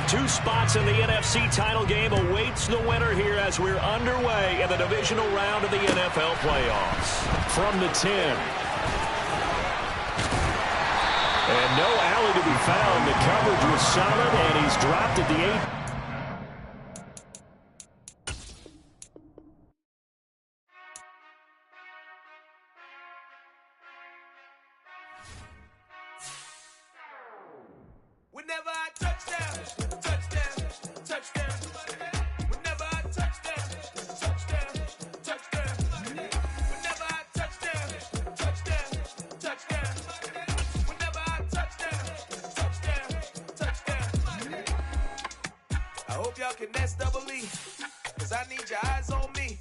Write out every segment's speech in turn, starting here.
of two spots in the NFC title game awaits the winner here as we're underway in the divisional round of the NFL playoffs. From the 10. And no alley to be found. The coverage was solid, and he's dropped at the 8. Whenever I touchdown, touchdown, touchdown. Whenever I touchdown, touchdown, touchdown. Whenever I touchdown, touchdown, touchdown. Whenever I touchdown, touchdown, touchdown. I hope y'all can nest double E, cause I need your eyes on me.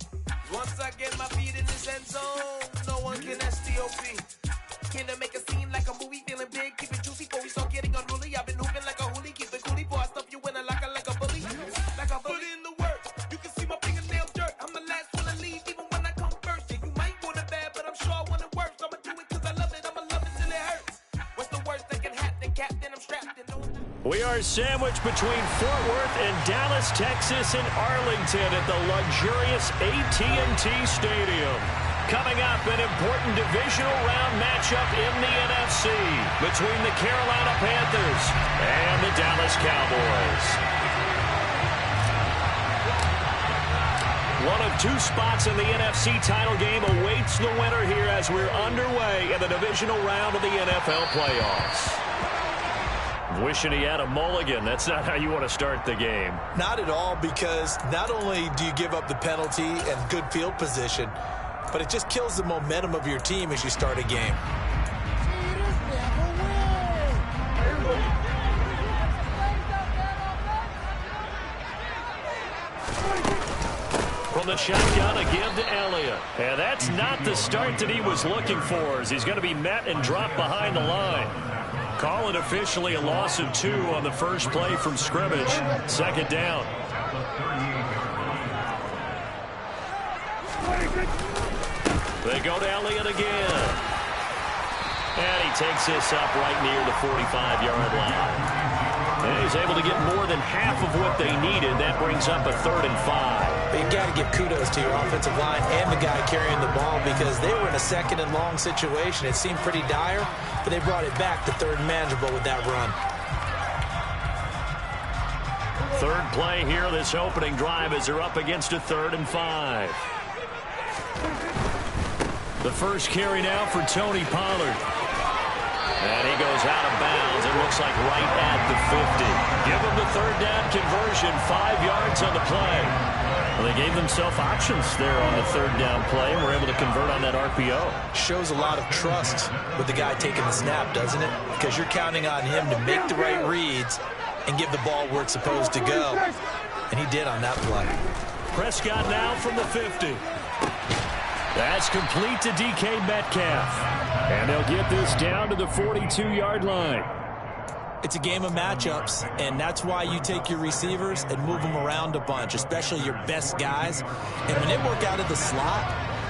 Once I get my feet in this end zone, no one can STOP. Can I make a scene like a movie, feeling big, keep it juicy before we start getting unruly. I've been hooping like a hoolie, keep it coolie before I stuff you in a locker like a bully. Like a bully in the work, you can see my fingernail dirt. I'm the last one to leave, even when I come first. Yeah, you might want it bad, but I'm sure I want it worse. I'ma do it cause I love it, I'ma love it till it hurts. What's the worst that can happen, Captain? I'm strapped in. We are sandwiched between Fort Worth and Dallas, Texas, and Arlington at the luxurious AT&T Stadium. Coming up, an important divisional round matchup in the NFC between the Carolina Panthers and the Dallas Cowboys. One of two spots in the NFC title game awaits the winner here as we're underway in the divisional round of the NFL playoffs. Wishing he had a mulligan. That's not how you want to start the game. Not at all, because not only do you give up the penalty and good field position, but it just kills the momentum of your team as you start a game. From the shotgun, a give to Elliott. And that's not the start that he was looking for, as he's going to be met and dropped behind the line. Call it officially a loss of 2 on the first play from scrimmage. Second down. They go to Elliott again. And he takes this up right near the 45-yard line. And he's able to get more than half of what they needed. That brings up a 3rd and 5. But you've got to give kudos to your offensive line and the guy carrying the ball, because they were in a 2nd and long situation. It seemed pretty dire, but they brought it back to 3rd and manageable with that run. Third play here, this opening drive, as they're up against a 3rd and 5. The first carry now for Tony Pollard. And he goes out of bounds. It looks like right at the 50. Give him the 3rd down conversion, 5 yards on the play. Well, they gave themselves options there on the 3rd down play, and were able to convert on that RPO. Shows a lot of trust with the guy taking the snap, doesn't it? Because you're counting on him to make the right reads and give the ball where it's supposed to go. And he did on that play. Prescott now from the 50. That's complete to DK Metcalf. And they'll get this down to the 42-yard line. It's a game of matchups, and that's why you take your receivers and move them around a bunch, especially your best guys. And when they work out of the slot,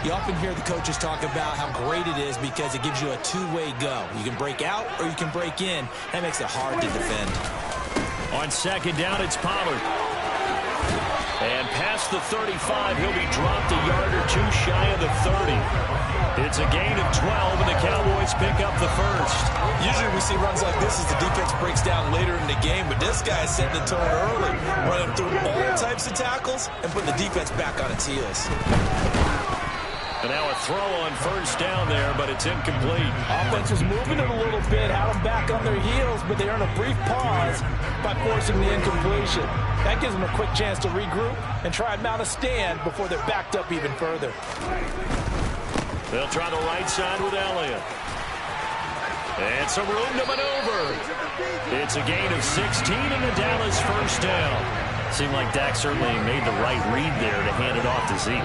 you often hear the coaches talk about how great it is because it gives you a two-way go. You can break out or you can break in. That makes it hard to defend. On second down, it's Pollard. And past the 35, he'll be dropped a yard or 2 shy of the 30. It's a gain of 12, and the Cowboys pick up the first. Usually we see runs like this as the defense breaks down later in the game, but this guy is setting the tone early, running through all types of tackles and putting the defense back on its heels. And now a throw on first down there, but it's incomplete. Offense was moving it a little bit, had them back on their heels, but they earn a brief pause by forcing the incompletion. That gives them a quick chance to regroup and try and mount a stand before they're backed up even further. They'll try the right side with Elliott. And some room to maneuver. It's a gain of 16 and the Dallas first down. Seemed like Dak certainly made the right read there to hand it off to Zeke.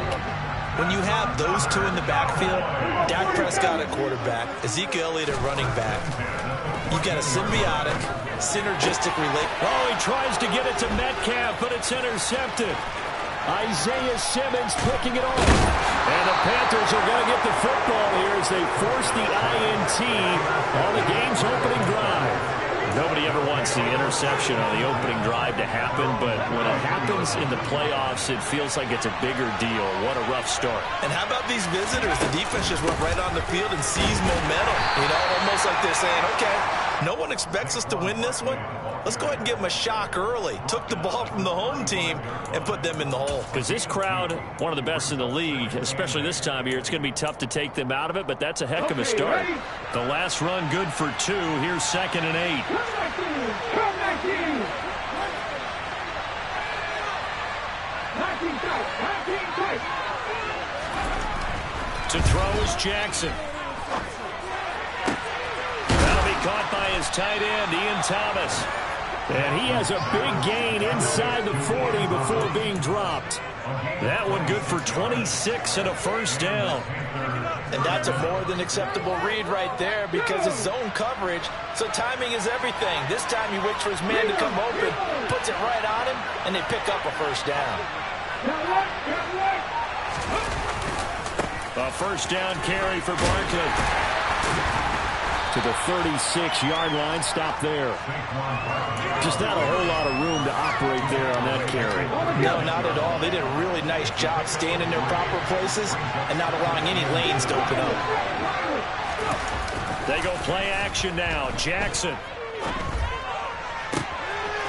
When you have those two in the backfield, Dak Prescott at quarterback, Ezekiel Elliott at running back, you've got a symbiotic, synergistic relation. Oh, he tries to get it to Metcalf, but it's intercepted. Isaiah Simmons picking it off. And the Panthers are going to get the football here as they force the INT on the game's opening drive. Nobody ever wants the interception on the opening drive to happen, but when it happens in the playoffs, it feels like it's a bigger deal. What a rough start. And how about these visitors? The defense just went right on the field and seized momentum. You know, almost like they're saying, okay, no one expects us to win this one. Let's go ahead and give them a shock early. Took the ball from the home team and put them in the hole. Because this crowd, one of the best in the league, especially this time of year, it's going to be tough to take them out of it, but that's a heck of a start. The last run good for 2. Here's 2nd and 8. To throw is Jackson. That'll be caught by his tight end, Ian Thomas. And he has a big gain inside the 40 before being dropped. That one good for 26 and a first down. And that's a more than acceptable read right there because it's zone coverage, so timing is everything. This time he waits for his man to come open, puts it right on him, and they pick up a first down. A first down carry for Barkley. To the 36-yard line, stop there. Just not a whole lot of room to operate there on that carry. No, not at all. They did a really nice job staying in their proper places and not allowing any lanes to open up. They go play action now. Jackson.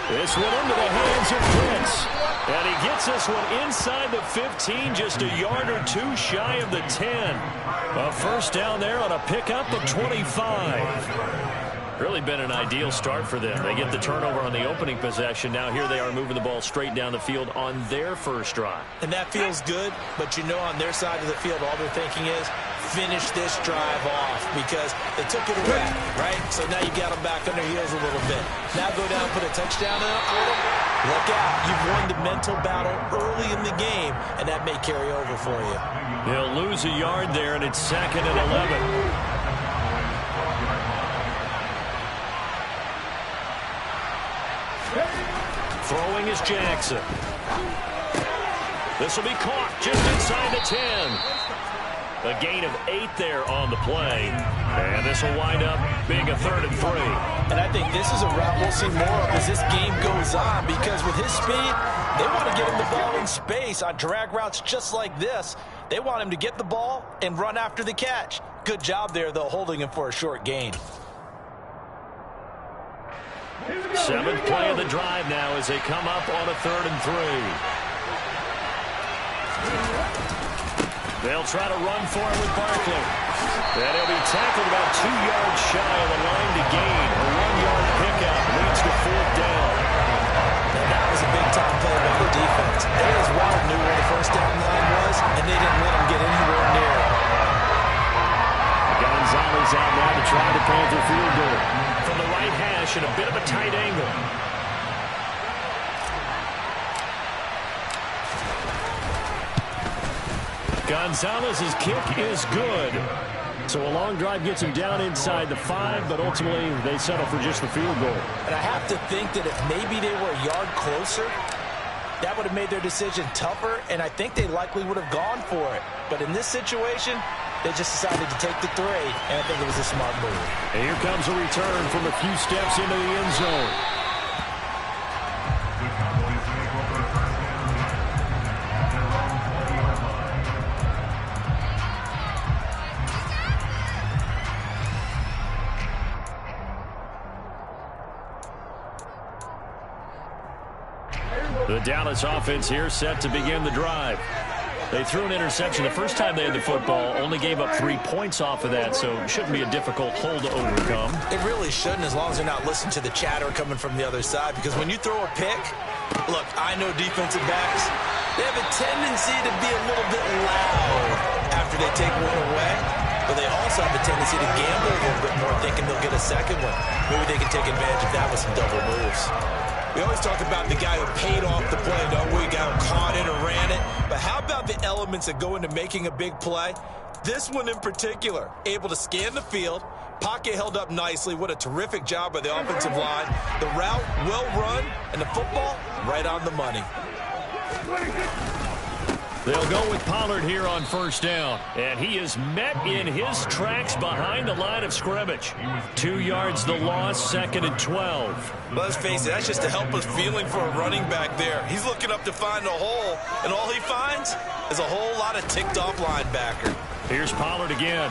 This one into the hands of Prince. And he gets this one inside the 15, just a yard or 2 shy of the 10. A first down there on a pickup of 25. Really been an ideal start for them. They get the turnover on the opening possession. Now here they are moving the ball straight down the field on their first drive. And that feels good, but you know on their side of the field all they're thinking is finish this drive off because they took it away, right? So now you got them back on their heels a little bit. Now go down, put a touchdown on them. Look out. You've won the mental battle early in the game, and that may carry over for you. They'll lose a yard there, and it's 2nd and 11. Throwing is Jackson. This will be caught just inside the 10. A gain of 8 there on the play. And this will wind up being a 3rd and 3. And I think this is a route we'll see more of as this game goes on because with his speed, they want to get him the ball in space on drag routes just like this. They want him to get the ball and run after the catch. Good job there, though, holding him for a short gain. 7th play of the drive now as they come up on a 3rd and 3. They'll try to run for it with Barkley. And he'll be tackled about 2 yards shy of the line to gain. A 1-yard pickup leads to 4th down. And that was a big-time play by the defense. They as well knew where the first down line was, and they didn't let them get anywhere near it. Gonzalez out now to try the Panther field goal. From the right hash at a bit of a tight angle. Gonzalez's kick is good. So a long drive gets him down inside the 5, but ultimately they settle for just the field goal. And I have to think that if maybe they were a yard closer, that would have made their decision tougher, and I think they likely would have gone for it. But in this situation, they just decided to take the 3, and I think it was a smart move. And here comes a return from a few steps into the end zone. The Dallas offense here set to begin the drive. They threw an interception the first time they had the football, only gave up 3 points off of that, so it shouldn't be a difficult hole to overcome. It really shouldn't, as long as they're not listening to the chatter coming from the other side, because when you throw a pick, look, I know defensive backs, they have a tendency to be a little bit loud after they take one away, but they also have a tendency to gamble a little bit more, thinking they'll get a second one. Maybe they can take advantage of that with some double moves. We always talk about the guy who paid off the play, don't we? The guy who caught it or ran it. But how about the elements that go into making a big play? This one in particular, able to scan the field, pocket held up nicely. What a terrific job by the offensive line. The route, well run, and the football, right on the money. They'll go with Pollard here on first down. And he is met in his tracks behind the line of scrimmage. 2 yards the loss, 2nd and 12. Let's face it, that's just a helpless feeling for a running back there. He's looking up to find a hole, and all he finds is a whole lot of ticked-off linebacker. Here's Pollard again.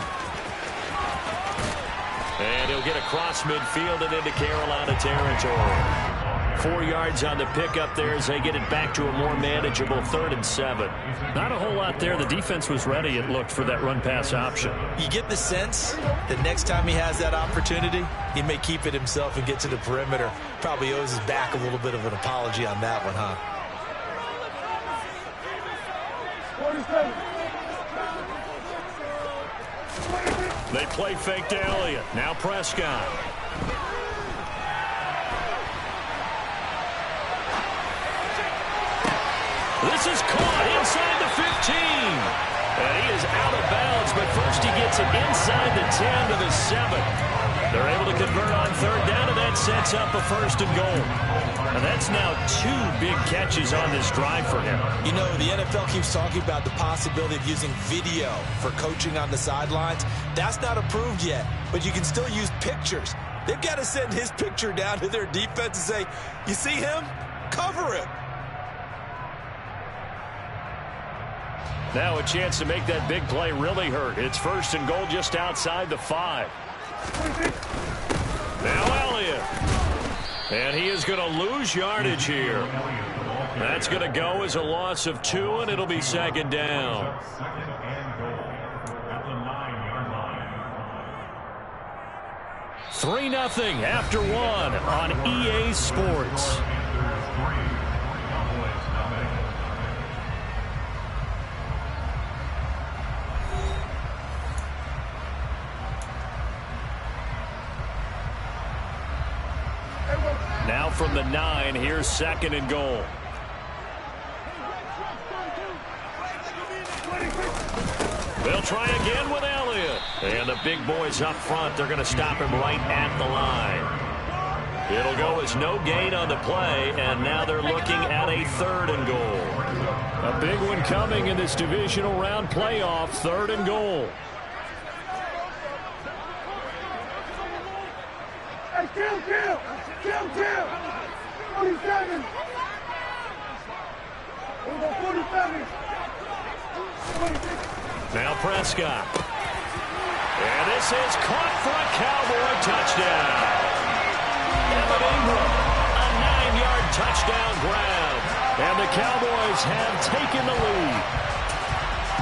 And he'll get across midfield and into Carolina territory. 4 yards on the pickup there as they get it back to a more manageable 3rd and 7. Not a whole lot there. The defense was ready, it looked, for that run-pass option. You get the sense that next time he has that opportunity, he may keep it himself and get to the perimeter. Probably owes his back a little bit of an apology on that one, huh? They play fake to Elliott. Now Prescott. This is caught inside the 15. And he is out of bounds, but first he gets it inside the 10 to the 7. They're able to convert on 3rd down, and that sets up a 1st and goal. And that's now 2 big catches on this drive for him. You know, the NFL keeps talking about the possibility of using video for coaching on the sidelines. That's not approved yet, but you can still use pictures. They've got to send his picture down to their defense and say, you see him? Cover him. Now a chance to make that big play really hurt. It's 1st and goal just outside the 5. Now Elliott. And he is going to lose yardage here. That's going to go as a loss of 2, and it'll be 2nd down. Three 3-0 after 1 on EA Sports. Now from the 9, here's 2nd and goal. They'll try again with Elliott. And the big boys up front, they're going to stop him right at the line. It'll go as no gain on the play, and now they're looking at a 3rd and goal. A big one coming in this divisional round playoff, 3rd and goal. Kill! 47! 47! Now Prescott. And this is caught for a Cowboy touchdown. Evan Ingram, a 9-yard touchdown grab. And the Cowboys have taken the lead.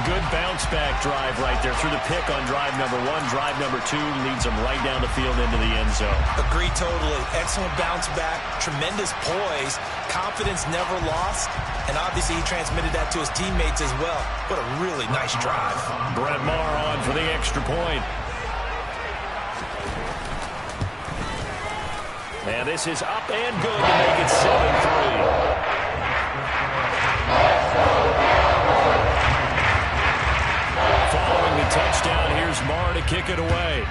Good bounce-back drive right there through the pick on drive number 1. Drive number 2 leads them right down the field into the end zone. Agree totally. Excellent bounce back. Tremendous poise. Confidence never lost. And obviously he transmitted that to his teammates as well. What a really nice drive. Brett Maher on for the extra point. And this is up and good to make it 7-3. Following the touchdown, here's Maher to kick it away.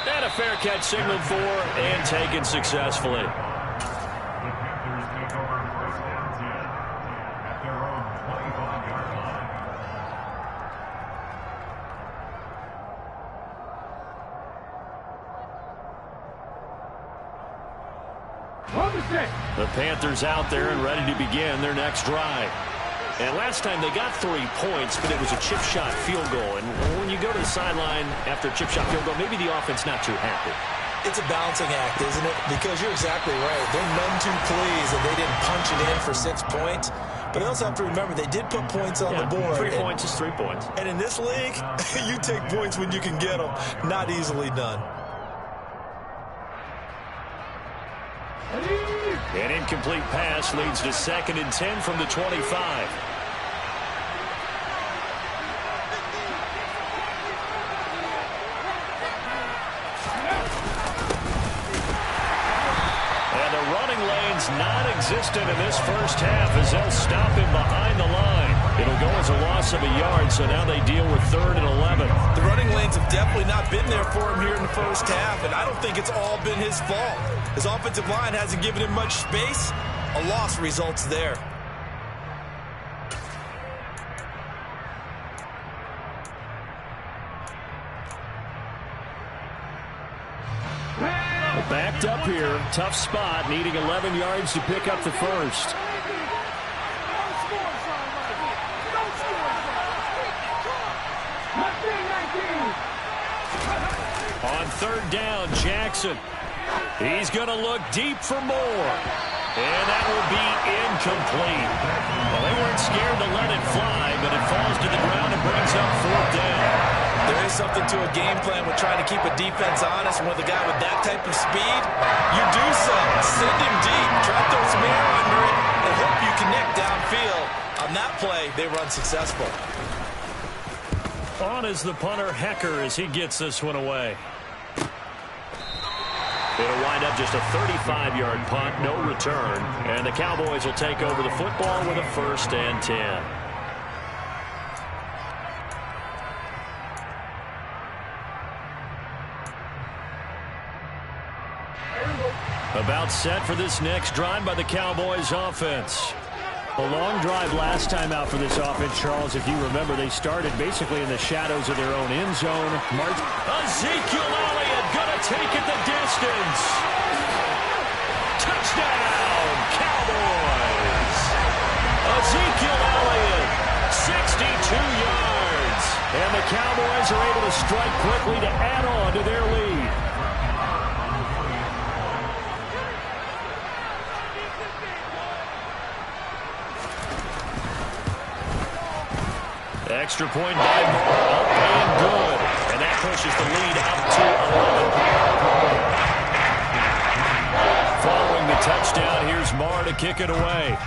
And a fair catch signaled for and taken successfully. The Panthers out there and ready to begin their next drive. And last time they got 3 points, but it was a chip shot field goal. And when you go to the sideline after a chip shot field goal, maybe the offense not too happy. It's a balancing act, isn't it? Because you're exactly right. They're none too pleased that they didn't punch it in for 6 points. But they also have to remember they did put points on the board. 3 points is 3 points. And in this league, you take points when you can get them. Not easily done. An incomplete pass leads to 2nd and 10 from the 25. And the running lane's non-existent in this first half as they'll stop him behind the line. It'll go as a loss of a yard, so now they deal with 3rd and 11. The running lanes have definitely not been there for him here in the first half, and I don't think it's all been his fault. His offensive line hasn't given him much space. A loss results there. here. Tough spot, needing 11 yards to pick up the first. On third down, Jackson. He's going to look deep for more. And that will be incomplete. Well, they weren't scared to let it fly, but it falls to the ground and brings up fourth down. There is something to a game plan with trying to keep a defense honest. With a guy with that type of speed, you do so. Send him deep, try to throw some air under it, and hope you connect downfield. On that play, they were unsuccessful. On is the punter, Hecker, as he gets this one away. It'll wind up just a 35-yard punt, no return. And the Cowboys will take over the football with a 1st and 10. About set for this next drive by the Cowboys offense. A long drive last time out for this offense, Charles. If you remember, they started basically in the shadows of their own end zone. Ezekiel Elliott going to take it the distance. Touchdown, Cowboys. Ezekiel Elliott, 62 yards. And the Cowboys are able to strike quickly to add on to their lead. Extra point by Moore, up and good. And that pushes the lead up to 11. Following the touchdown, here's Moore to kick it away.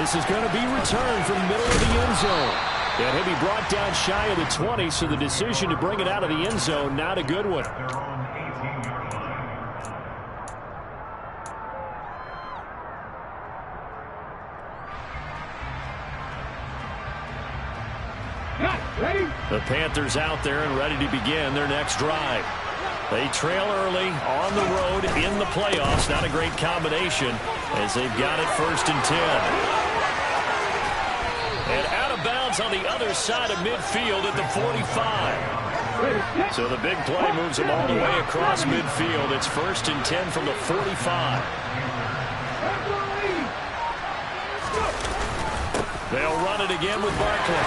This is going to be returned from the middle of the end zone. And he'll be brought down shy of the 20, so the decision to bring it out of the end zone, not a good one. The Panthers out there and ready to begin their next drive. They trail early on the road in the playoffs. Not a great combination as they've got it 1st and 10. And out of bounds on the other side of midfield at the 45. So the big play moves them all the way across midfield. It's 1st and 10 from the 45. They'll run it again with Barkley.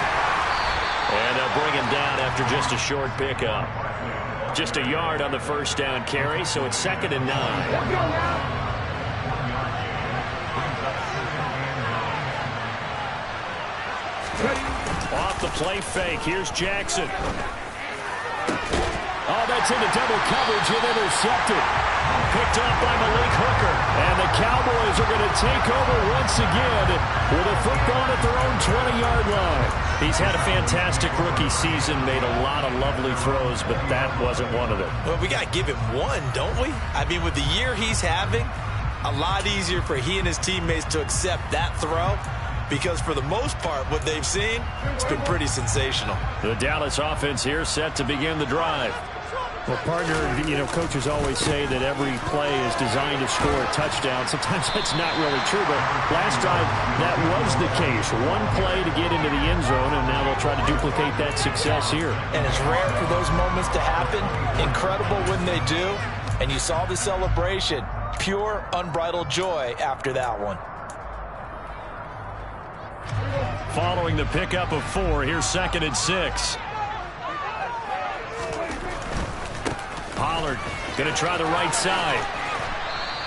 And they'll bring him down after just a short pickup. Just a yard on the 1st down carry, so it's 2nd and 9. Off the play fake, here's Jackson. Oh, that's into double coverage and intercepted. Picked off by Malik Hooker. And the Cowboys are going to take over once again with a football at their own 20-yard line. He's had a fantastic rookie season, made a lot of lovely throws, but that wasn't one of them. Well, we got to give him one, don't we? I mean, with the year he's having, a lot easier for he and his teammates to accept that throw, because for the most part, what they've seen, it's been pretty sensational. The Dallas offense here set to begin the drive. Well, partner, coaches always say that every play is designed to score a touchdown. Sometimes that's not really true, but last drive, that was the case. One play to get into the end zone, and now they'll try to duplicate that success here. And it's rare for those moments to happen. Incredible when they do. And you saw the celebration. Pure, unbridled joy after that one. Following the pickup of 4, here's 2nd and 6. Pollard going to try the right side.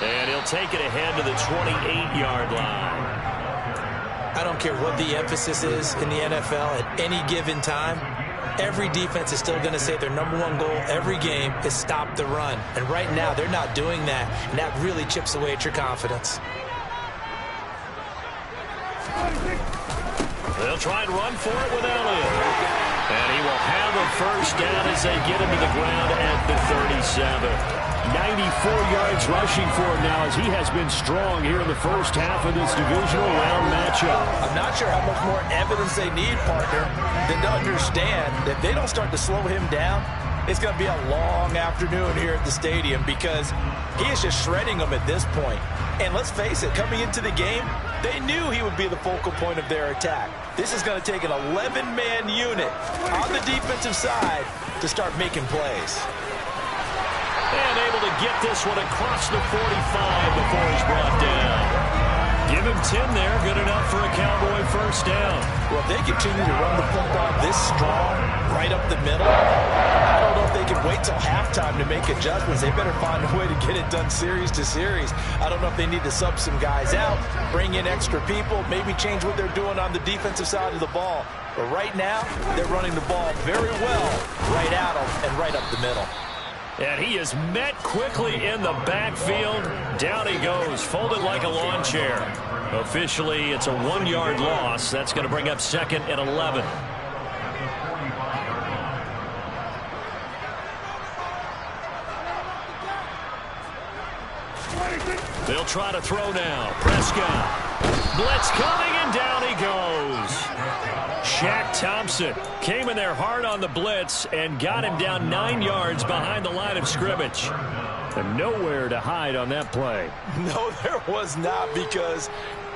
And he'll take it ahead to the 28-yard line. I don't care what the emphasis is in the NFL at any given time. Every defense is still going to say their #1 goal every game is stop the run. And right now, they're not doing that. And that really chips away at your confidence. They'll try and run for it with Elliott. And he will have a 1st down as they get him to the ground at the 37. 94 yards rushing for him now as he has been strong here in the first half of this divisional round matchup. I'm not sure how much more evidence they need, partner, than to understand that if they don't start to slow him down, it's going to be a long afternoon here at the stadium because he is just shredding them at this point. And let's face it, coming into the game, they knew he would be the focal point of their attack. This is going to take an 11-man unit on the defensive side to start making plays. And able to get this one across the 45 before he's brought down. Give him 10 there, good enough for a Cowboy first down. Well, if they continue to run the football this strong, right up the middle, I don't know if they can wait till halftime to make adjustments. They better find a way to get it done series to series. I don't know if they need to sub some guys out, bring in extra people, maybe change what they're doing on the defensive side of the ball. But right now, they're running the ball very well right at them and right up the middle. And he is met quickly in the backfield. Down he goes, folded like a lawn chair. Officially, it's a 1-yard loss. That's going to bring up 2nd and 11. They'll try to throw now. Prescott. Blitz coming, and down he goes. Shaq Thompson came in there hard on the blitz and got him down 9 yards behind the line of scrimmage. And nowhere to hide on that play. No, there was not, because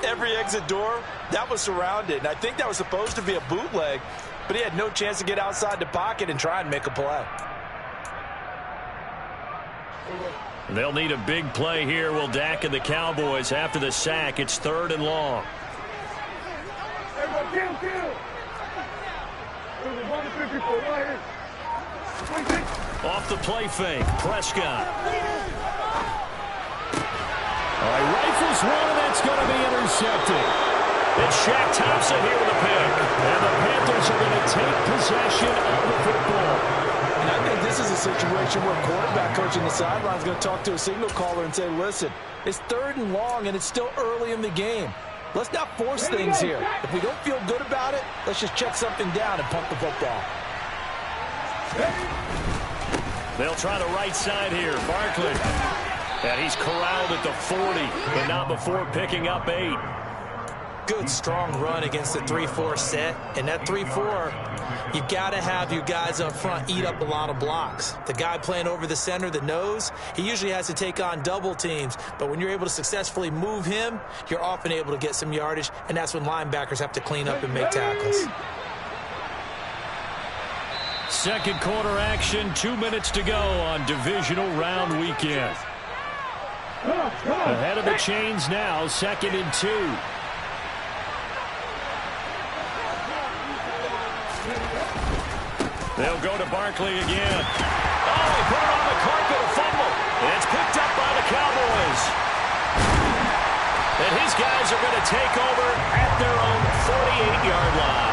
every exit door, that was surrounded. And I think that was supposed to be a bootleg, but he had no chance to get outside the pocket and try and make a play. They'll need a big play here, will Dak and the Cowboys after the sack. It's 3rd and long. Off the play fake, Prescott. All right, rifles one, and that's going to be intercepted. It's Shaq Thompson here with a pick. And the Panthers are going to take possession of the football. And I think this is a situation where quarterback coach in the sideline is going to talk to a signal caller and say, listen, it's 3rd and long, and it's still early in the game. Let's not force things here. If we don't feel good about it, let's just check something down and punt the football. They'll try the right side here. Barkley. And he's corralled at the 40, but not before picking up 8. Good, strong run against the 3-4 set. And that 3-4, you've got to have your guys up front eat up a lot of blocks. The guy playing over the center, the nose, he usually has to take on double teams. But when you're able to successfully move him, you're often able to get some yardage, and that's when linebackers have to clean up and make tackles. Second quarter action, 2 minutes to go on divisional round weekend. Ahead of the chains now, 2nd and 2. They'll go to Barkley again. Oh, he put it on the carpet, a fumble. And it's picked up by the Cowboys. And his guys are going to take over at their own 48-yard line.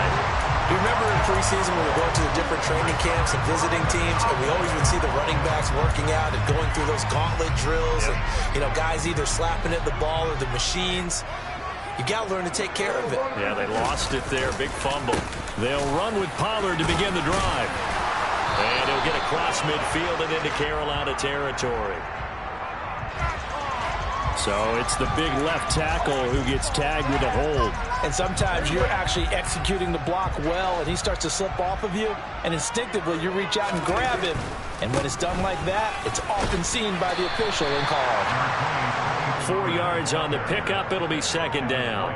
You remember in preseason when we were going to the different training camps and visiting teams, and we always would see the running backs working out and going through those gauntlet drills, and, you know, guys either slapping at the ball or the machines. You got to learn to take care of it. Yeah, they lost it there. Big fumble. They'll run with Pollard to begin the drive. And he'll get across midfield and into Carolina territory. So it's the big left tackle who gets tagged with a hold. And sometimes you're actually executing the block well, and he starts to slip off of you, and instinctively you reach out and grab him. And when it's done like that, it's often seen by the official and called. 4 yards on the pickup. It'll be 2nd down.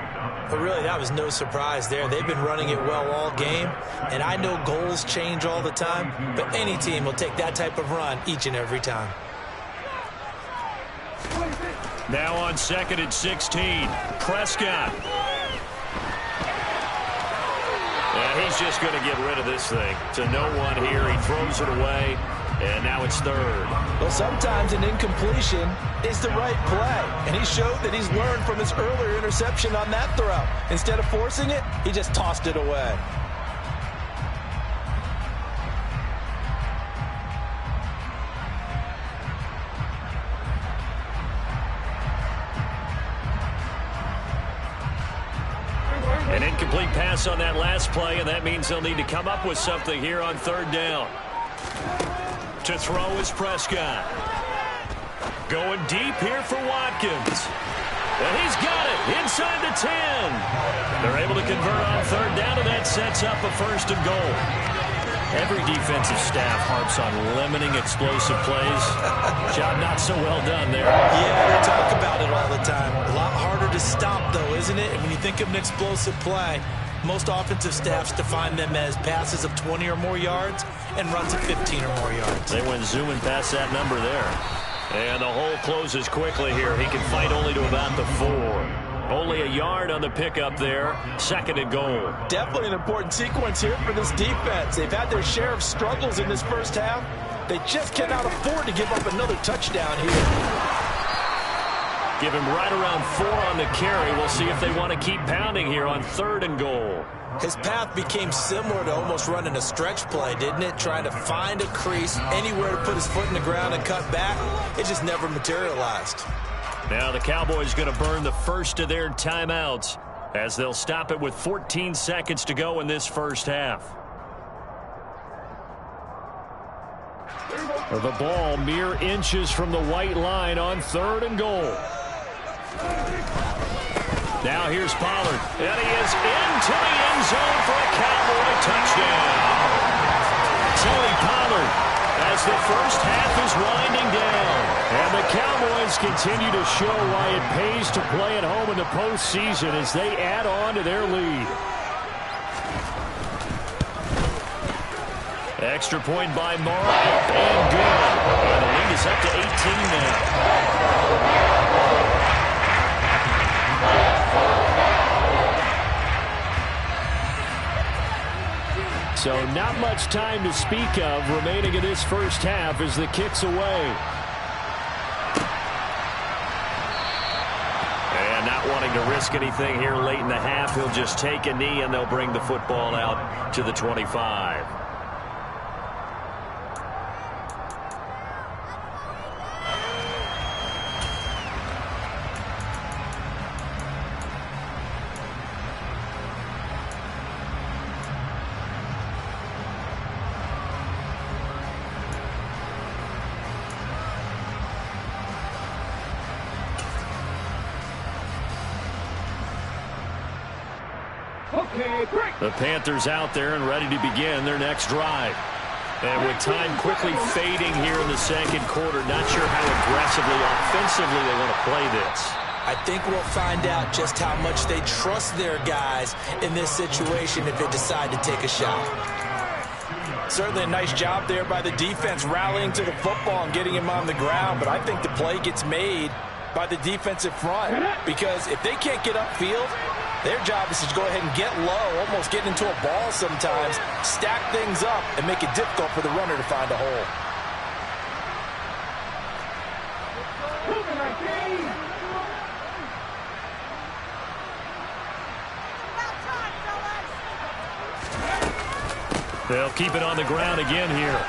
But really, that was no surprise there. They've been running it well all game. And I know goals change all the time, but any team will take that type of run each and every time. Now on 2nd and 16. Prescott. And he's just going to get rid of this thing. To no one here. He throws it away. And now it's 3rd. Well, sometimes an incompletion is the right play. And he showed that he's learned from his earlier interception on that throw. Instead of forcing it, he just tossed it away. An incomplete pass on that last play, and that means they'll need to come up with something here on 3rd down. To throw is Prescott. Going deep here for Watkins. And he's got it inside the 10. They're able to convert on 3rd down, and that sets up a 1st and goal. Every defensive staff harps on limiting explosive plays. Job not so well done there. Yeah, they talk about it all the time. A lot harder to stop, though, isn't it? And when you think of an explosive play, Most offensive staffs define them as passes of 20 or more yards and runs of 15 or more yards. They went zooming past that number there. And the hole closes quickly here. He can fight only to about the 4. Only a yard on the pickup there. 2nd and goal. Definitely an important sequence here for this defense. They've had their share of struggles in this first half. They just cannot afford to give up another touchdown here. Give him right around 4 on the carry. We'll see if they want to keep pounding here on 3rd and goal. His path became similar to almost running a stretch play, didn't it? Trying to find a crease, anywhere to put his foot in the ground and cut back. It just never materialized. Now the Cowboys going to burn the first of their timeouts as they'll stop it with 14 seconds to go in this first half. The ball mere inches from the white line on 3rd and goal. Now here's Pollard, and he is into the end zone for a Cowboy touchdown. Tony Pollard as the first half is winding down. And the Cowboys continue to show why it pays to play at home in the postseason as they add on to their lead. Extra point by Morrow, up and good. And the lead is up to 18 now. So not much time to speak of remaining in this first half as the kick's away. And not wanting to risk anything here late in the half, he'll just take a knee and they'll bring the football out to the 25. The Panthers out there and ready to begin their next drive. And with time quickly fading here in the second quarter, not sure how aggressively, offensively they want to play this. I think we'll find out just how much they trust their guys in this situation if they decide to take a shot. Certainly a nice job there by the defense rallying to the football and getting him on the ground, but I think the play gets made by the defensive front because if they can't get upfield, their job is to go ahead and get low, almost get into a ball sometimes, stack things up, and make it difficult for the runner to find a hole. They'll keep it on the ground again here.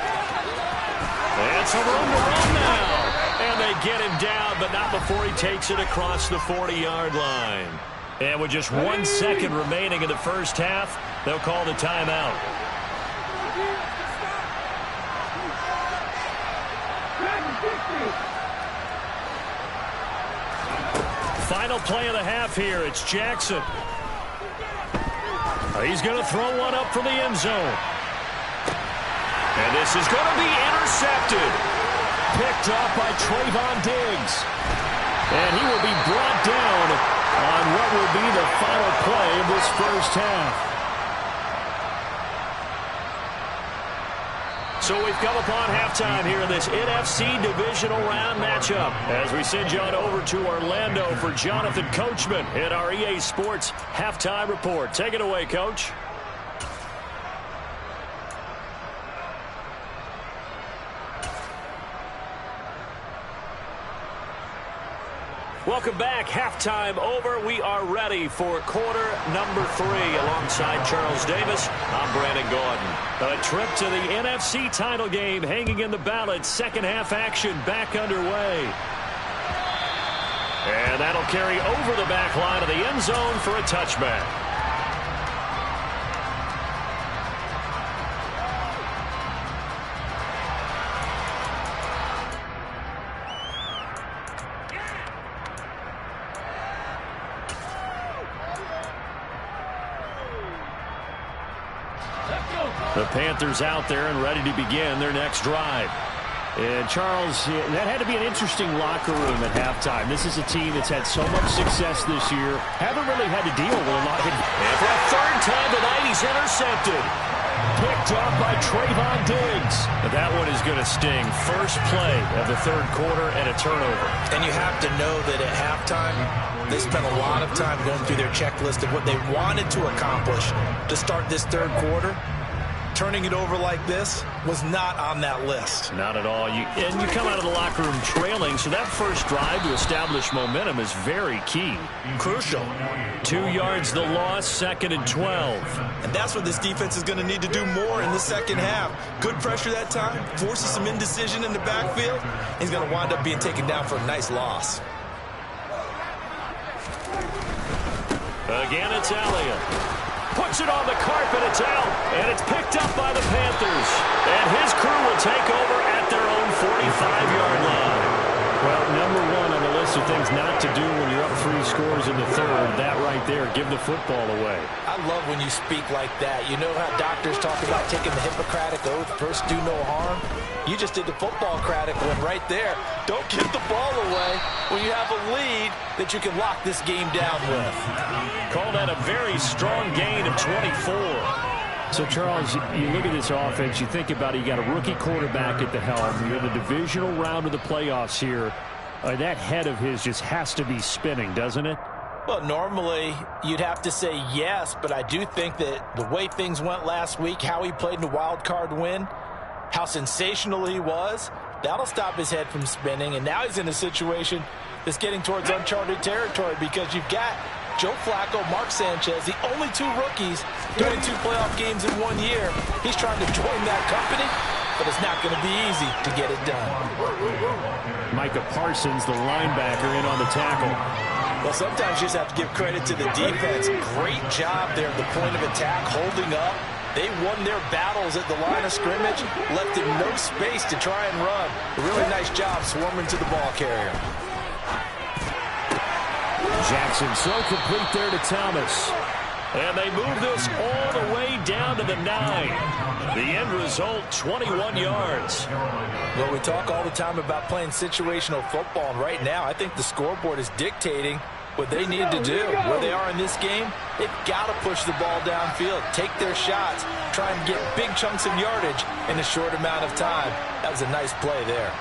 It's a room to run now. And they get him down, but not before he takes it across the 40-yard line. And with just 1 second remaining in the first half, they'll call the timeout. Final play of the half here. It's Jackson. He's going to throw one up for the end zone. And this is going to be intercepted. Picked off by Trayvon Diggs. And he will be brought down on what will be the final play of this first half. So we've come upon halftime here in this NFC divisional round matchup as we send you on over to Orlando for Jonathan Coachman in our EA Sports halftime report. Take it away, Coach. Welcome back. Halftime over. We are ready for quarter number 3 alongside Charles Davis. I'm Brandon Gordon. A trip to the NFC title game hanging in the balance. Second half action back underway. And that'll carry over the back line of the end zone for a touchback. The Panthers out there and ready to begin their next drive. And, Charles, that had to be an interesting locker room at halftime. This is a team that's had so much success this year. Haven't really had to deal with a lot of... And for a third time tonight, he's intercepted. Picked off by Trayvon Diggs. That one is going to sting. First play of the third quarter and a turnover. And you have to know that at halftime, they spent a lot of time going through their checklist of what they wanted to accomplish to start this third quarter. Turning it over like this was not on that list. Not at all. And you come out of the locker room trailing, so that first drive to establish momentum is very key. Crucial. 2 yards the loss, 2nd and 12. And that's what this defense is going to need to do more in the second half. Good pressure that time, forces some indecision in the backfield. He's going to wind up being taken down for a nice loss. Again, it's Elliott. Puts it on the carpet, it's out, and it's picked up by the Panthers. And his crew will take over at their own 45-yard line. Well, number one on the list of things not to do when you're up 3 scores in the third, that right there, give the football away. I love when you speak like that. You know how doctors talk about taking the Hippocratic Oath, first do no harm? You just did the football-cratic one right there. Don't give the ball away when you have a lead that you can lock this game down with. Call that a very strong gain of 24. So, Charles, you look at this offense, you think about it, you got a rookie quarterback at the helm. You're in the divisional round of the playoffs here. That head of his just has to be spinning, doesn't it? Well, normally you'd have to say yes, but I do think that the way things went last week, how he played in the wild card win, how sensational he was, that'll stop his head from spinning. And now he's in a situation that's getting towards uncharted territory because you've got Joe Flacco, Mark Sanchez, the only 2 rookies doing 2 playoff games in 1 year. He's trying to join that company, but it's not going to be easy to get it done. Micah Parsons, the linebacker, in on the tackle. Well, sometimes you just have to give credit to the defense. Great job there at the point of attack, holding up. They won their battles at the line of scrimmage, left him no space to try and run. A really nice job swarming to the ball carrier. Jackson so complete there to Thomas. And they move this all the way down to the 9. The end result, 21 yards. Well, we talk all the time about playing situational football, and right now I think the scoreboard is dictating what they need to do. Where they are in this game, they've got to push the ball downfield, take their shots, try and get big chunks of yardage in a short amount of time. That was a nice play there.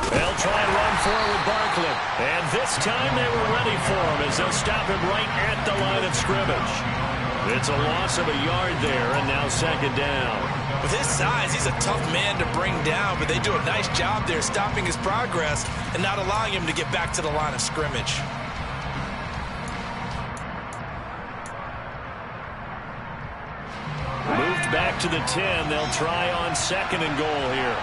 They'll try and run forward with Barkley. And this time they were ready for him as they'll stop him right at the line of scrimmage. It's a loss of a yard there, and now 2nd down. With his size, he's a tough man to bring down, but they do a nice job there stopping his progress and not allowing him to get back to the line of scrimmage. Moved back to the 10. They'll try on 2nd and goal here.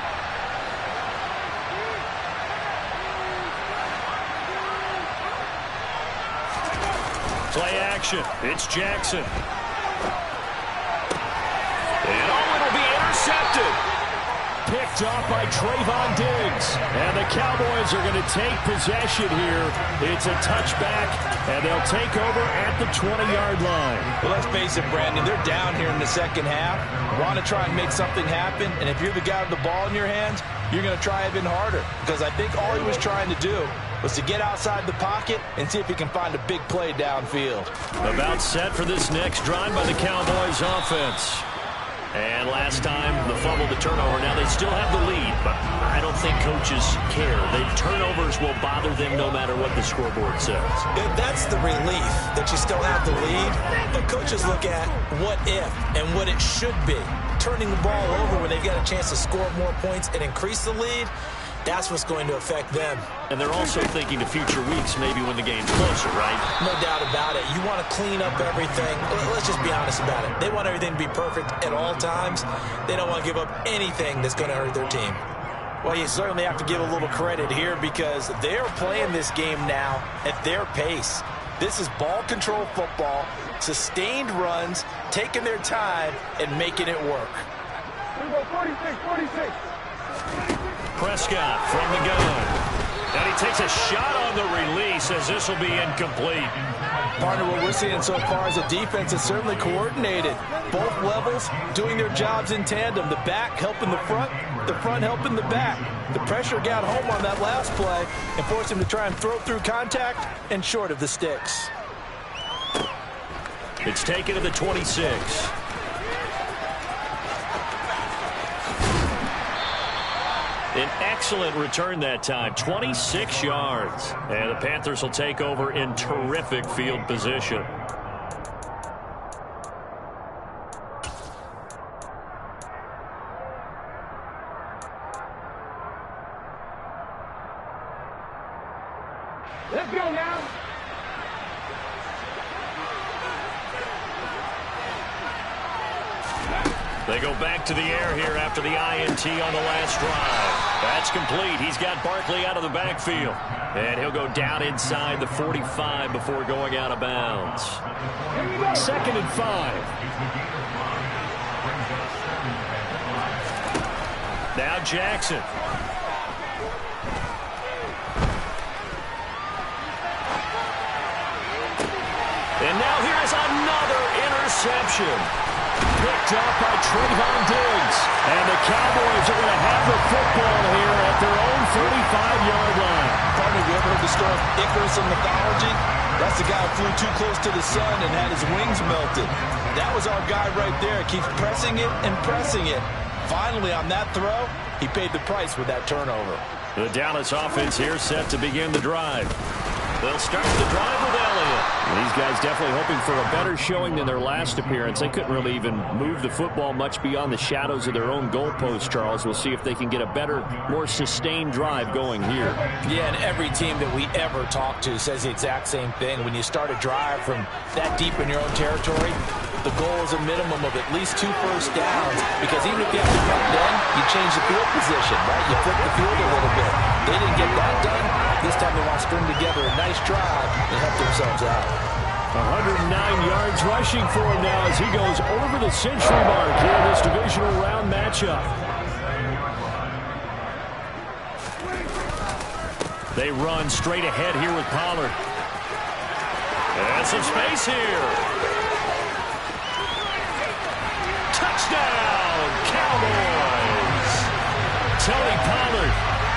Play action. It's Jackson. And it'll be intercepted. Picked off by Trayvon Diggs. And the Cowboys are going to take possession here. It's a touchback, and they'll take over at the 20-yard line. Well, let's face it, Brandon, they're down here in the second half. Want to try and make something happen, and if you're the guy with the ball in your hands, you're going to try even harder, because I think all he was trying to do was to get outside the pocket and see if he can find a big play downfield. About set for this next drive by the Cowboys offense. And last time, the fumble, the turnover. Now they still have the lead, but I don't think coaches care. The turnovers will bother them no matter what the scoreboard says. Yeah, that's the relief that you still have the lead. But coaches look at what if and what it should be. Turning the ball over when they've got a chance to score more points and increase the lead, that's what's going to affect them. And they're also thinking to future weeks, maybe when the game's closer, right? No doubt about it. You want to clean up everything. Let's just be honest about it. They want everything to be perfect at all times. They don't want to give up anything that's going to hurt their team. Well, you certainly have to give a little credit here because they're playing this game now at their pace. This is ball control football, sustained runs, taking their time, and making it work. 46. Prescott from the gun. And he takes a shot on the release as this will be incomplete. Partner, what we're seeing so far is a defense that's certainly coordinated. Both levels doing their jobs in tandem. The back helping the front helping the back. The pressure got home on that last play and forced him to try and throw through contact and short of the sticks. It's taken to the 26. An excellent return that time, 26 yards. And the Panthers will take over in terrific field position. Let's go now. They go back to the air here after the INT on the last drive. That's complete. He's got Barkley out of the backfield. And he'll go down inside the 45 before going out of bounds. 2nd and 5. Now Jackson. And now here is another interception. Picked up by Trayvon Diggs. And the Cowboys are going to have the football here at their own 35-yard line. Partner, you ever heard the story of Icarus in mythology? That's the guy who flew too close to the sun and had his wings melted. That was our guy right there. Keeps pressing it and pressing it. Finally, on that throw, he paid the price with that turnover. The Dallas offense here set to begin the drive. They'll start the drive with Elliott. These guys definitely hoping for a better showing than their last appearance. They couldn't really even move the football much beyond the shadows of their own goalpost, Charles. We'll see if they can get a better, more sustained drive going here. Yeah, and every team that we ever talk to says the exact same thing. When you start a drive from that deep in your own territory, the goal is a minimum of at least 2 first downs, because even if you have to cut then, you change the field position, right? You flip the field a little bit. They didn't get that done. This time they want to string together a nice drive and help themselves out. 109 yards rushing for him now as he goes over the century mark here in this divisional round matchup. They run straight ahead here with Pollard. And some space here. Touchdown, Cowboys! Tony Pollard,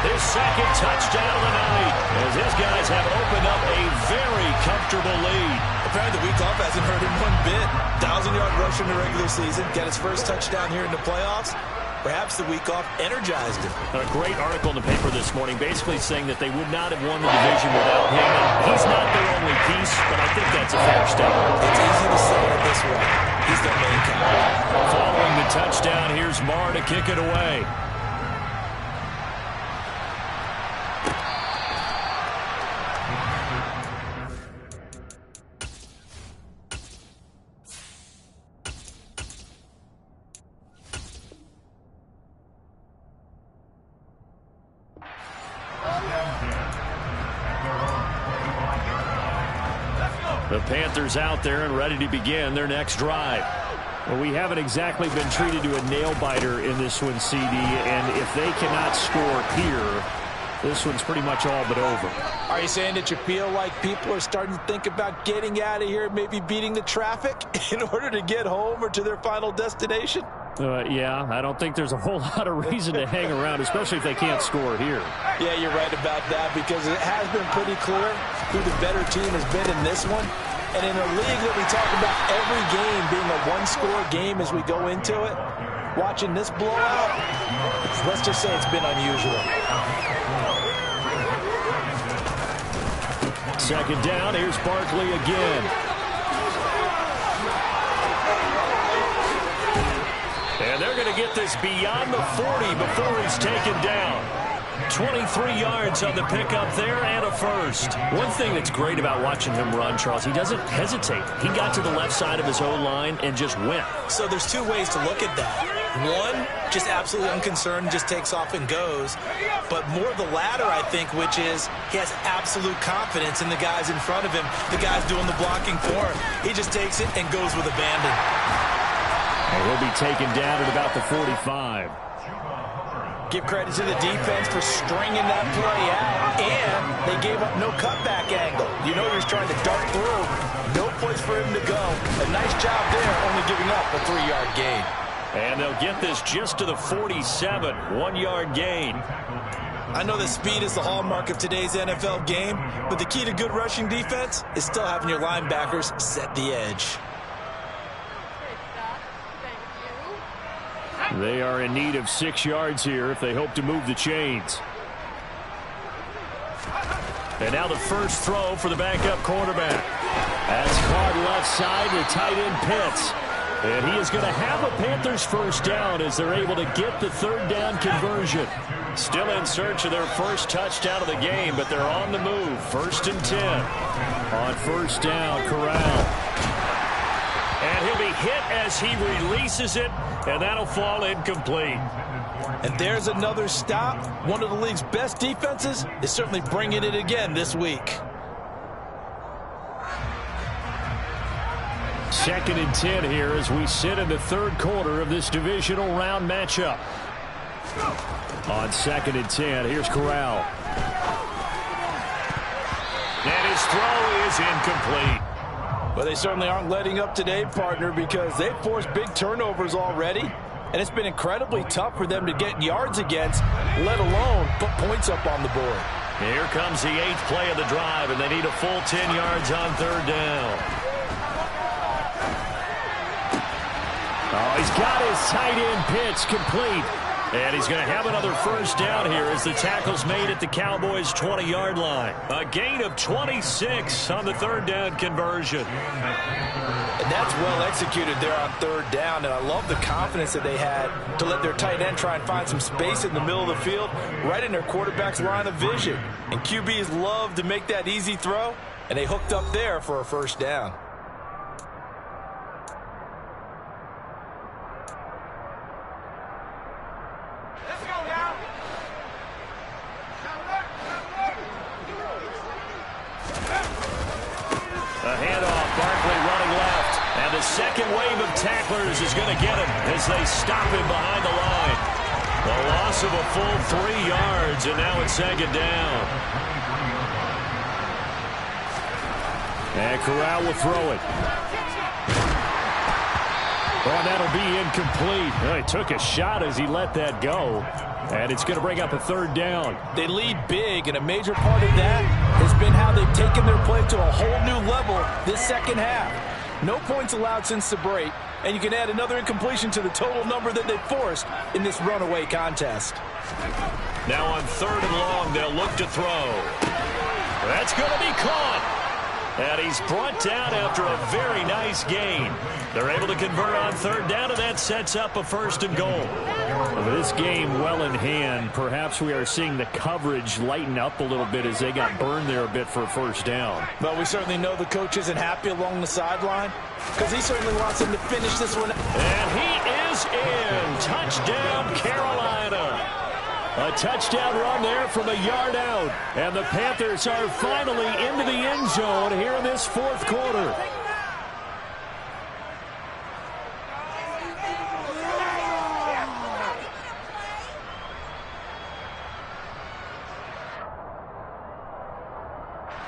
his 2nd touchdown of the night, as his guys have opened up a very comfortable lead. Apparently the week off hasn't hurt him one bit. 1,000-yard rusher in the regular season, got his first touchdown here in the playoffs. Perhaps the week off energized him. A great article in the paper this morning basically saying that they would not have won the division without him. He's not their only piece, but I think that's a fair statement. It's easy to say it this way. He's their main guy. Following the touchdown, here's Marr to kick it away. The Panthers out there and ready to begin their next drive. Well, we haven't exactly been treated to a nail-biter in this one, CD, and if they cannot score here, this one's pretty much all but over. Are you saying that you feel like people are starting to think about getting out of here, maybe beating the traffic in order to get home or to their final destination? Yeah, I don't think there's a whole lot of reason to hang around, especially if they can't score here. Yeah, you're right about that, because it has been pretty clear who the better team has been in this one. And in a league that we talk about every game being a one-score game as we go into it, watching this blowout, let's just say it's been unusual. 2nd down, here's Barkley again. And they're going to get this beyond the 40 before he's taken down. 23 yards on the pickup there and a first. One thing that's great about watching him run, Charles, he doesn't hesitate. He got to the left side of his O-line and just went. So there's 2 ways to look at that. One, just absolutely unconcerned, just takes off and goes. But more the latter, I think, which is he has absolute confidence in the guys in front of him, the guys doing the blocking for him. He just takes it and goes with abandon. And he'll be taken down at about the 45. Give credit to the defense for stringing that play out, and they gave up no cutback angle. You know he's trying to dart through. No place for him to go. A nice job there, only giving up a 3-yard gain. And they'll get this just to the 47, 1-yard gain. I know that speed is the hallmark of today's NFL game, but the key to good rushing defense is still having your linebackers set the edge. They are in need of 6 yards here if they hope to move the chains. And now the first throw for the backup quarterback. That's caught left side to tight end Pitts. And he is going to have a Panthers first down as they're able to get the 3rd down conversion. Still in search of their first touchdown of the game, but they're on the move. 1st and 10. On 1st down, Corral. And he'll be hit as he releases it, and that'll fall incomplete. And there's another stop. One of the league's best defenses is certainly bringing it again this week. 2nd and 10 here as we sit in the 3rd quarter of this divisional round matchup. On 2nd and 10, here's Corral. And his throw is incomplete. But they certainly aren't letting up today, partner, because they've forced big turnovers already. And it's been incredibly tough for them to get yards against, let alone put points up on the board. Here comes the 8th play of the drive, and they need a full 10 yards on 3rd down. Oh, he's got his tight end Pitts complete. And he's going to have another first down here as the tackle's made at the Cowboys' 20-yard line. A gain of 26 on the 3rd down conversion. And that's well executed there on 3rd down, and I love the confidence that they had to let their tight end try and find some space in the middle of the field, right in their quarterback's line of vision. And QBs love to make that easy throw, and they hooked up there for a first down. The second wave of tacklers is going to get him as they stop him behind the line. The loss of a full 3 yards, and now it's 2nd down. And Corral will throw it. Oh, that'll be incomplete. Oh, he took a shot as he let that go. And it's going to bring up a 3rd down. They lead big, and a major part of that has been how they've taken their play to a whole new level this second half. No points allowed since the break, and you can add another incompletion to the total number that they forced in this runaway contest. Now on 3rd and long, they'll look to throw. That's going to be caught. And he's brought down after a very nice gain. They're able to convert on 3rd down, and that sets up a 1st and goal. With this game well in hand, perhaps we are seeing the coverage lighten up a little bit as they got burned there a bit for a 1st down. But we certainly know the coach isn't happy along the sideline because he certainly wants him to finish this one. And he is in. Touchdown, Carolina. A touchdown run there from a yard out. And the Panthers are finally into the end zone here in this 4th quarter.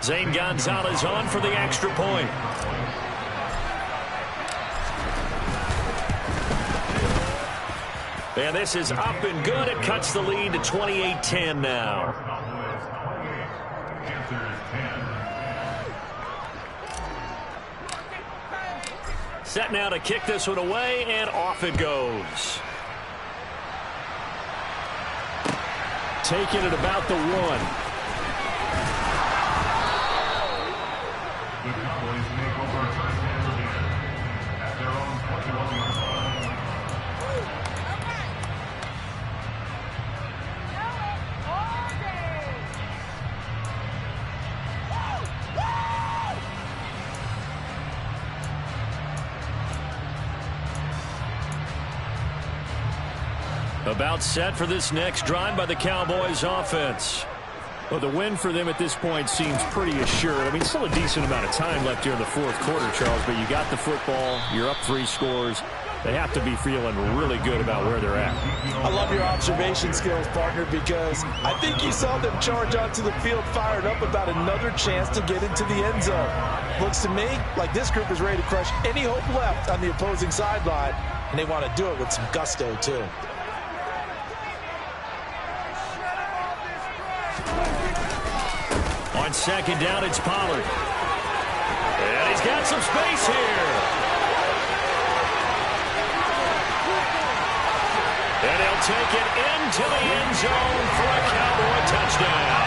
Zane Gonzalez on for the extra point. And this is up and good. It cuts the lead to 28-10 now. Set now to kick this one away, and off it goes. Taking it about the 1. About set for this next drive by the Cowboys offense. Well, the win for them at this point seems pretty assured. I mean, still a decent amount of time left here in the 4th quarter, Charles, but you got the football, you're up 3 scores. They have to be feeling really good about where they're at. I love your observation skills, partner, because I think you saw them charge onto the field fired up about another chance to get into the end zone. Looks to me like this group is ready to crush any hope left on the opposing sideline, and they want to do it with some gusto, too. On second down, it's Pollard. And he's got some space here. And he'll take it into the end zone for a Cowboy touchdown.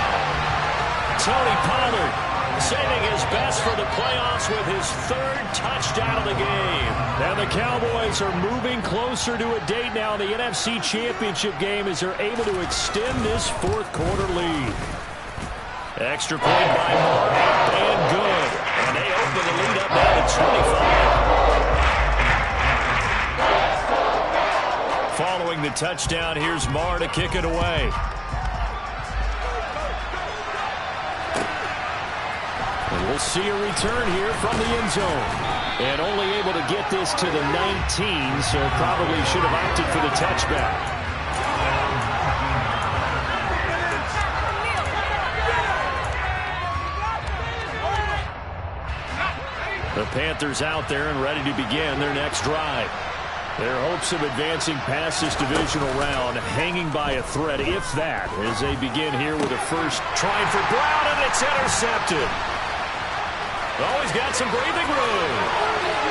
Tony Pollard saving his best for the playoffs with his third touchdown of the game. And the Cowboys are moving closer to a date now in the NFC Championship game as they're able to extend this fourth quarter lead. Extra point by Moore, and good. And they open the lead up now to 25. Following the touchdown, here's Marr to kick it away. And we'll see a return here from the end zone. And only able to get this to the 19, so probably should have opted for the touchback. The Panthers out there and ready to begin their next drive. Their hopes of advancing past this divisional round hanging by a thread, if that, as they begin here with a first trying for Brown, and it's intercepted. Oh, he's got some breathing room.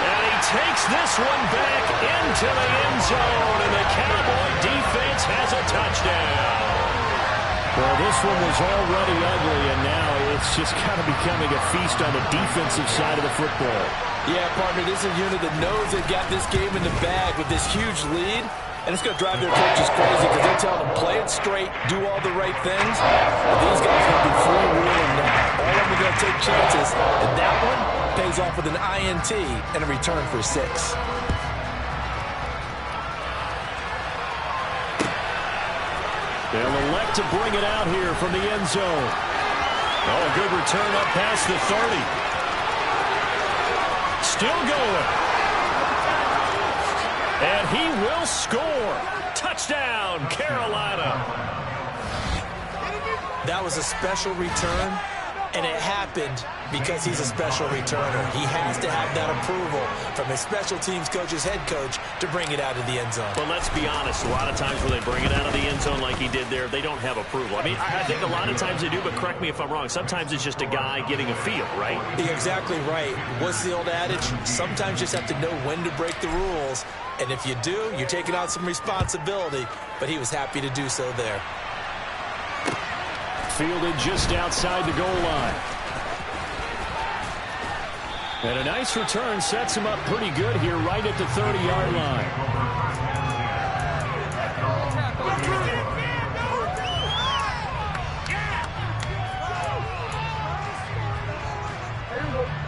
And he takes this one back into the end zone, and the Cowboy defense has a touchdown. Well, this one was already ugly, and now it's just kind of becoming a feast on the defensive side of the football. Yeah, partner, this is a unit that knows they've got this game in the bag with this huge lead, and it's going to drive their coaches crazy because they're telling them, play it straight, do all the right things. But these guys are going to be freewheeling now. All of them are going to take chances, and that one pays off with an INT and a return for 6. They'll elect to bring it out here from the end zone. Oh, a good return up past the 30. Still going. And he will score. Touchdown, Carolina. That was a special return, and it happened because he's a special returner. He has to have that approval from his special teams coach's head coach to bring it out of the end zone. But let's be honest, a lot of times when they bring it out of the end zone like he did there, they don't have approval. I mean, I think a lot of times they do, but correct me if I'm wrong. Sometimes it's just a guy getting a feel, right? You're exactly right. What's the old adage? Sometimes you just have to know when to break the rules. And if you do, you're taking on some responsibility. But he was happy to do so there. Fielded just outside the goal line. And a nice return sets him up pretty good here right at the 30-yard line.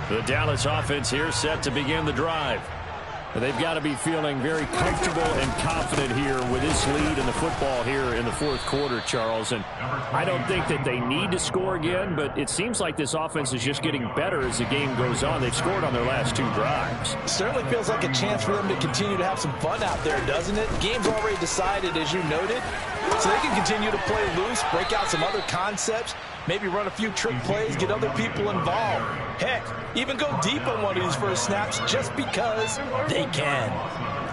The Dallas offense here set to begin the drive. They've got to be feeling very comfortable and confident here with this lead in the football here in the fourth quarter, Charles. And I don't think that they need to score again, but it seems like this offense is just getting better as the game goes on. They've scored on their last 2 drives. Certainly feels like a chance for them to continue to have some fun out there, doesn't it? Game's already decided, as you noted, so they can continue to play loose, break out some other concepts, maybe run a few trick plays, get other people involved. Heck, even go deep on one of these first snaps just because they can.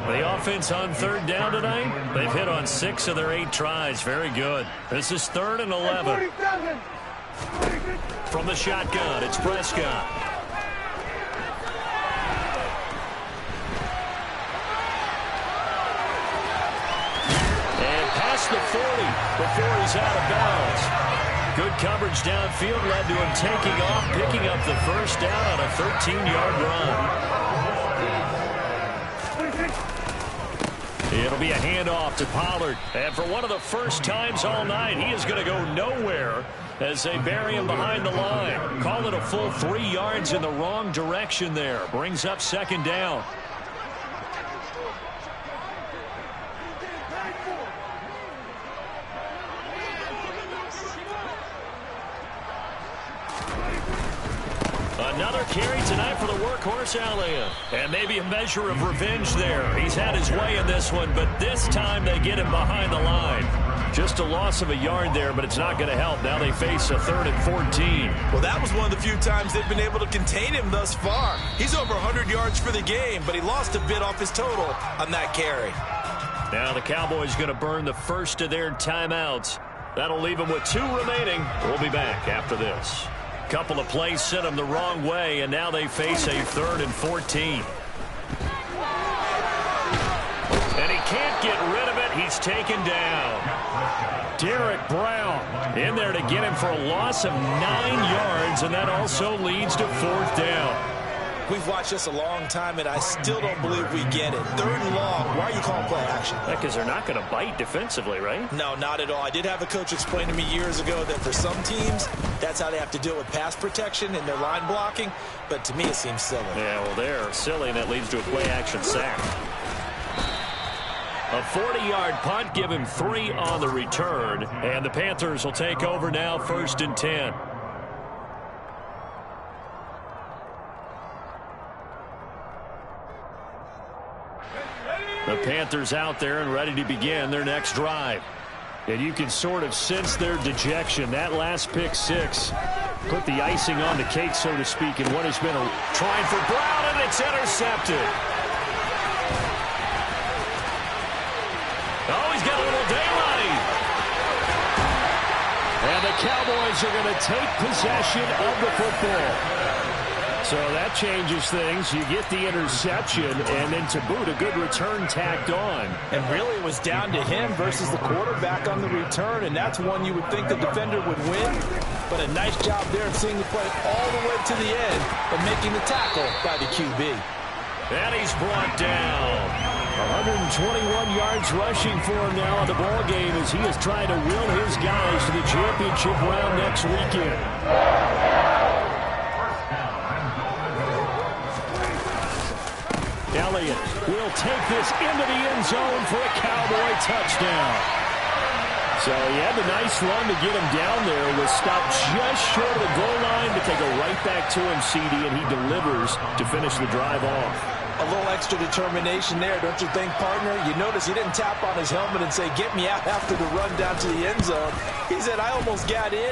The offense on third down tonight, they've hit on 6 of their 8 tries. Very good. This is 3rd and 11. From the shotgun, it's Prescott. And past the 40 before he's out of bounds. Good coverage downfield led to him taking off, picking up the first down on a 13-yard run. It'll be a handoff to Pollard. And for one of the first times all night, he is going to go nowhere as they bury him behind the line. Call it a full 3 yards in the wrong direction there. Brings up 2nd down. Another Another carry tonight for the workhorse Elliott. And maybe a measure of revenge there. He's had his way in this one, but this time they get him behind the line. Just a loss of a yard there, but it's not going to help. Now they face a 3rd and 14. Well, that was one of the few times they've been able to contain him thus far. He's over 100 yards for the game, but he lost a bit off his total on that carry. Now the Cowboys going to burn the first of their timeouts. That'll leave them with 2 remaining. We'll be back after this. Couple of plays sent them the wrong way, and now they face a 3rd and 14. And he can't get rid of it. He's taken down. Derek Brown in there to get him for a loss of 9 yards, and that also leads to 4th down. We've watched this a long time, and I still don't believe we get it. 3rd and long. Why are you calling play action? Because they're not going to bite defensively, right? No, not at all. I did have a coach explain to me years ago that for some teams, that's how they have to deal with pass protection and their line blocking. But to me, it seems silly. Yeah, well, they're silly, and that leads to a play-action sack. A 40-yard punt, give him 3 on the return. And the Panthers will take over now, 1st and 10. The Panthers out there and ready to begin their next drive. And you can sort of sense their dejection. That last pick 6 put the icing on the cake, so to speak, in what has been a trying for Brown, and it's intercepted. Oh, he's got a little daylight. And the Cowboys are going to take possession of the football. So that changes things. You get the interception, and then to boot, a good return tacked on. And really it was down to him versus the quarterback on the return, and that's one you would think the defender would win. But a nice job there of seeing the play all the way to the end and making the tackle by the QB. And he's brought down. 121 yards rushing for him now in the ball game as he is trying to will his guys to the championship round next weekend. Elliott will take this into the end zone for a Cowboy touchdown. So he had the nice run to get him down there. Was stopped just short of the goal line, but they go right back to him, CD, and he delivers to finish the drive off. A little extra determination there, don't you think, partner? You notice he didn't tap on his helmet and say, get me out after the run down to the end zone. He said, I almost got in.